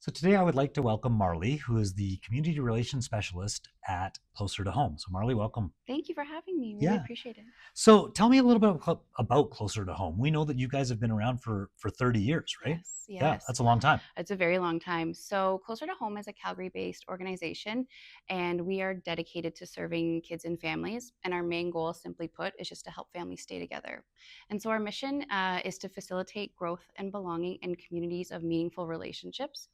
So today I would like to welcome Marlee, who is the Community Relations Specialist at Closer to Home. So Marlee, welcome. Thank you for having me. Really Yeah. appreciate it. So tell me a little bit about Closer to Home. We know that you guys have been around for 30 years, right? Yes, Yeah, yes. that's a long time. It's a very long time. So, Closer to Home is a Calgary based organization, and we are dedicated to serving kids and families. And our main goal, simply put, is just to help families stay together. And so, our mission is to facilitate growth and belonging in communities of meaningful relationships.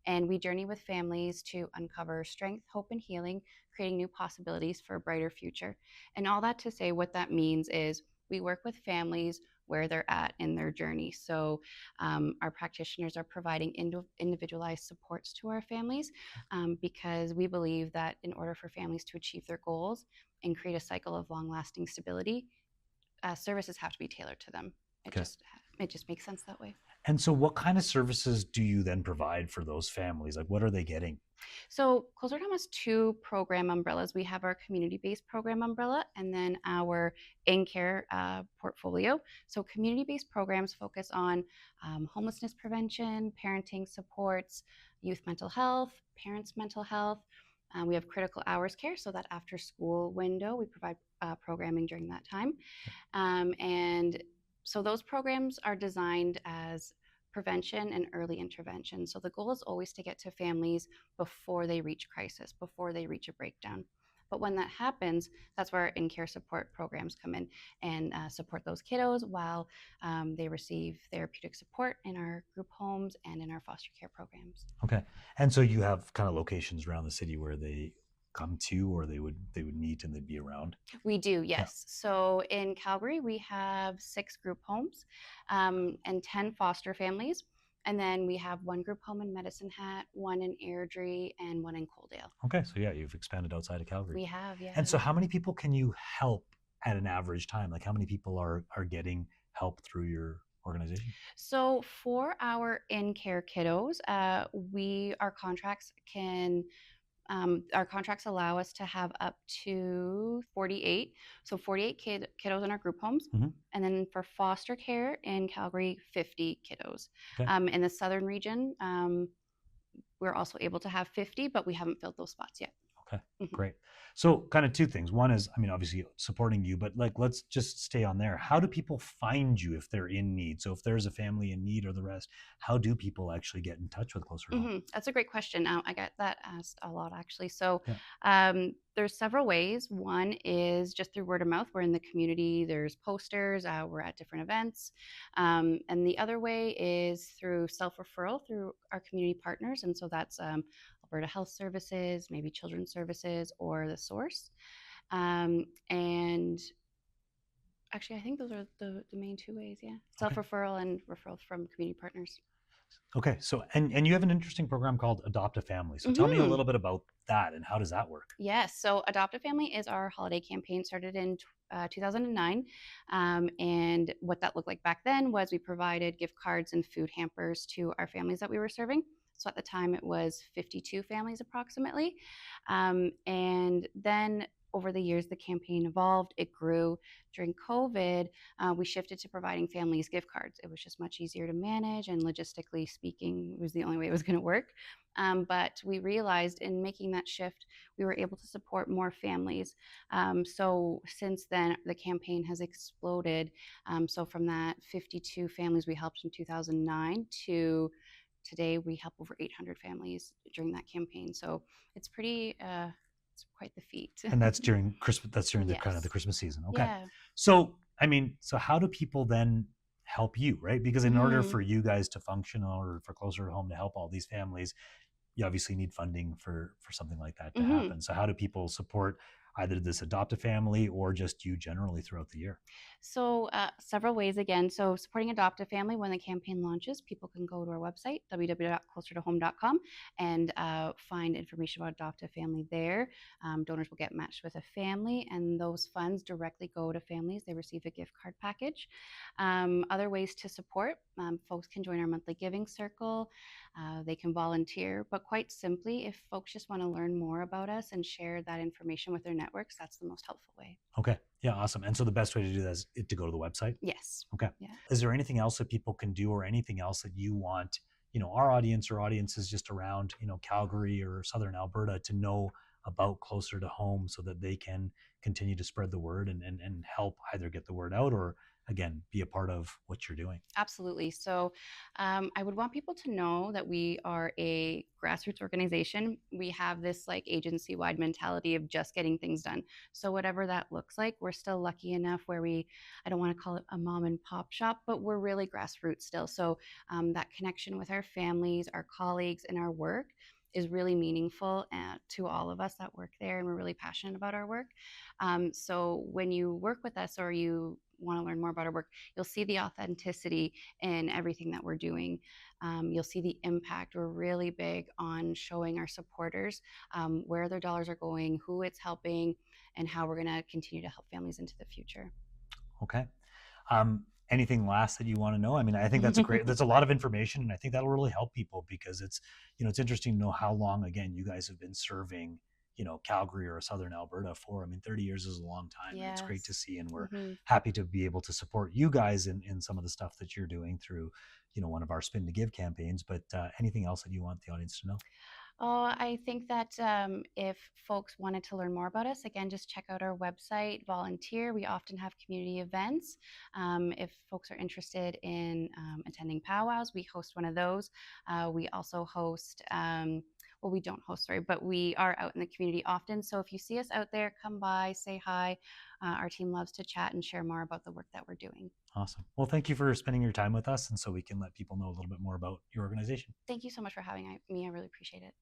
And we journey with families to uncover strength, hope, and healing, creating new possibilities for a brighter future. And all that to say, what that means is we work with families where they're at in their journey. So, our practitioners are providing individualized supports to our families because we believe that in order for families to achieve their goals and create a cycle of long lasting stability, services have to be tailored to them. Okay. It just makes sense that way. And so what kind of services do you then provide for those families? Like what are they getting? So Closer to Home has two program umbrellas. We have our community-based program umbrella and then our in-care portfolio. So community-based programs focus on homelessness prevention, parenting supports, youth mental health, parents' mental health. We have critical hours care, so that after school window, we provide programming during that time. And so those programs are designed as prevention and early intervention. So the goal is always to get to families before they reach crisis, before they reach a breakdown. But when that happens, that's where our in-care support programs come in and support those kiddos while they receive therapeutic support in our group homes and in our foster care programs. Okay. And so you have kind of locations around the city where they come to or they would meet and they'd be around? We do, Yeah. yes. So in Calgary, we have 6 group homes and 10 foster families. And then we have one group home in Medicine Hat, one in Airdrie, and one in Coaldale. Okay. So yeah, you've expanded outside of Calgary. We have, yeah. And so how many people can you help at an average time? Like how many people are getting help through your organization? So for our in-care kiddos, our contracts allow us to have up to 48. So 48 kiddos in our group homes. Mm-hmm. And then for foster care in Calgary, 50 kiddos. Okay. In the southern region, we're also able to have 50, but we haven't filled those spots yet. Okay, great. So kind of two things. One is, I mean, obviously supporting you, but like, let's just stay on there. How do people find you if they're in need? So if there's a family in need or the rest, how do people actually get in touch with Closer to Home? That's a great question. I get that asked a lot, actually. So Yeah. there's several ways. One is just through word of mouth. We're in the community. There's posters. We're at different events. And the other way is through self-referral through our community partners. And so that's Alberta Health Services, maybe Children's Services, or the Source. And actually, I think those are the main two ways. Yeah, self-referral and referral from community partners. Okay, so and you have an interesting program called Adopt a Family. So tell me a little bit about that and how does that work? Yes, so Adopt a Family is our holiday campaign started in 2009. And what that looked like back then was we provided gift cards and food hampers to our families that we were serving. So at the time it was 52 families approximately. And then over the years, the campaign evolved, it grew. During COVID, we shifted to providing families gift cards. It was just much easier to manage, and logistically speaking, it was the only way it was going to work. But we realized in making that shift, we were able to support more families. So since then, the campaign has exploded. So from that 52 families we helped in 2009 to today, we help over 800 families during that campaign. So it's pretty. It's quite the feat. And that's during Christmas. That's during the Yes. kind of the Christmas season. Okay. Yeah. So I mean, so how do people then help you, right? Because in order for you guys to function or for Closer to Home to help all these families, you obviously need funding for something like that to happen. So how do people support either this Adopt a Family or just you generally throughout the year? So several ways again. So supporting Adopt a Family, when the campaign launches, people can go to our website, www.closertohome.com, and find information about Adopt a Family there. Donors will get matched with a family, and those funds directly go to families. They receive a gift card package. Other ways to support, folks can join our monthly giving circle. They can volunteer, but quite simply, if folks just want to learn more about us and share that information with their networks, that's the most helpful way. Okay. Yeah, awesome. And so the best way to do that is to go to the website? Yes. Okay. Yeah. Is there anything else that people can do or anything else that you want our audience or audiences just around, Calgary or Southern Alberta to know about Closer to Home so that they can continue to spread the word and help either get the word out or, again, be a part of what you're doing? Absolutely. So, I would want people to know that we are a grassroots organization. We have this like agency wide mentality of just getting things done. So, whatever that looks like, we're still lucky enough where I don't want to call it a mom and pop shop, but we're really grassroots still. So, that connection with our families, our colleagues, and our work is really meaningful to all of us that work there, and we're really passionate about our work. So, when you work with us or you want to learn more about our work, you'll see the authenticity in everything that we're doing. You'll see the impact. We're really big on showing our supporters where their dollars are going, who it's helping, and how we're going to continue to help families into the future. Okay. Anything last that you want to know? I mean, I think that's a lot of information, and I think that'll really help people because it's interesting to know how long, again, you guys have been serving, Calgary or Southern Alberta for. I mean, 30 years is a long time, and it's great to Yes. see. And we're Mm-hmm. happy to be able to support you guys in some of the stuff that you're doing through, one of our Spin to Give campaigns. But anything else that you want the audience to know? Oh, I think that if folks wanted to learn more about us, again, just check out our website, volunteer. We often have community events. If folks are interested in attending powwows, we host one of those. We also host, well, we don't host, sorry, but we are out in the community often. So if you see us out there, come by, say hi. Our team loves to chat and share more about the work that we're doing. Awesome. Well, thank you for spending your time with us, and so we can let people know a little bit more about your organization. Thank you so much for having me. I really appreciate it.